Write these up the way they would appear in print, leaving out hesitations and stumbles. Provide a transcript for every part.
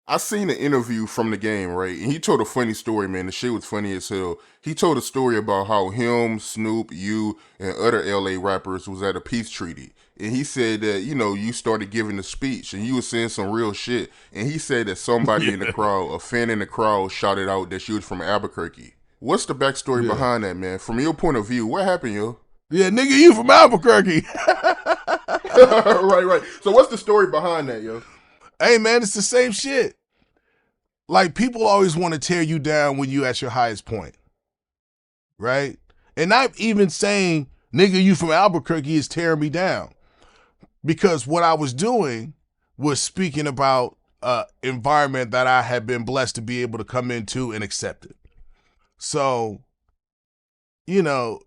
I seen an interview from the game, right? And he told a funny story, man. The shit was funny as hell. He told a story about how him, Snoop, you, and other LA rappers was at a peace treaty. And he said that, you started giving the speech and you was saying some real shit. And he said that somebody in the Yeah, crowd, a fan in the crowd, shouted out that she was from Albuquerque. What's the backstory yeah, behind that, man? From your point of view, what happened, yo? yeah, nigga, you from Albuquerque? Right, right. So what's the story behind that, yo? Hey, man, it's the same shit. Like people always want to tear you down when you at your highest point, right? And not even saying, nigga, you from Albuquerque is tearing me down. Because what I was doing was speaking about environment that I had been blessed to be able to come into and accept it. So, you know,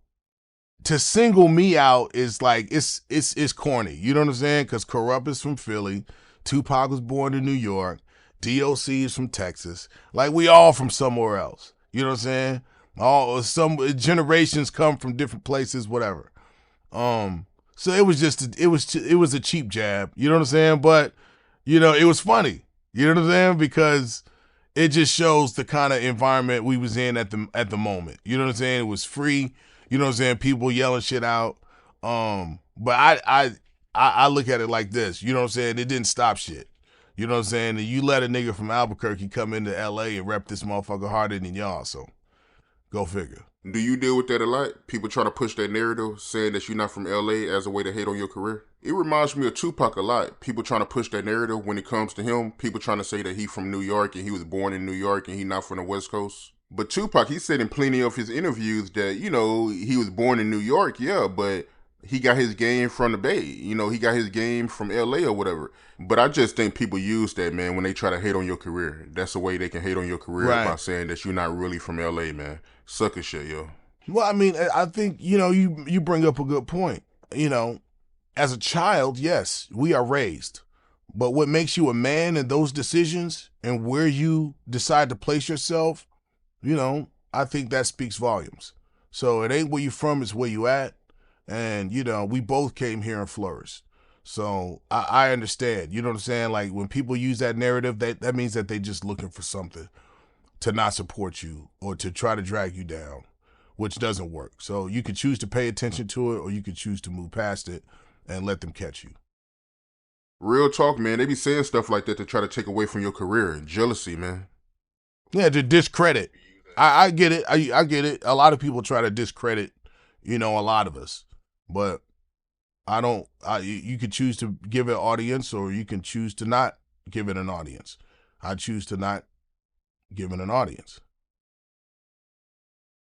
to single me out is like it's corny. You know what I'm saying? Because Kurupt is from Philly, Tupac was born in New York, DOC is from Texas. Like we all from somewhere else. You know what I'm saying? All some generations come from different places, whatever. Um, so it was just it was a cheap jab. You know what I'm saying? But it was funny. You know what I'm saying? Because it just shows the kind of environment we was in at the moment. You know what I'm saying? It was free. You know what I'm saying? People yelling shit out. But I look at it like this. You know what I'm saying? It didn't stop shit. You know what I'm saying? And you let a nigga from Albuquerque come into LA and rep this motherfucker harder than y'all. So go figure. Do you deal with that a lot? People trying to push that narrative, saying that you're not from LA as a way to hate on your career? It reminds me of Tupac a lot. People trying to push that narrative when it comes to him. People trying to say that he from New York and he was born in New York and he not from the West Coast. But Tupac, he said in plenty of his interviews that, he was born in New York, yeah, but he got his game from the Bay. He got his game from LA or whatever. But I just think people use that, man, when they try to hate on your career. That's a way they can hate on your career by Right. saying that you're not really from LA, man. Sucker shit, yo. Well, I mean, I think you bring up a good point. You know, as a child, yes, we are raised, but what makes you a man and those decisions and where you decide to place yourself, I think that speaks volumes. So it ain't where you from; it's where you at, and we both came here and flourished. So I understand. You know what I'm saying? Like when people use that narrative, that means that they just looking for something to not support you or to try to drag you down, which doesn't work. So you could choose to pay attention to it or you could choose to move past it and let them catch you. Real talk, man. They be saying stuff like that to try to take away from your career and jealousy, man. Yeah, to discredit. I get it. I get it. A lot of people try to discredit, a lot of us. But I don't, you could choose to give it an audience or you can choose to not give it an audience. I choose to not give it an audience.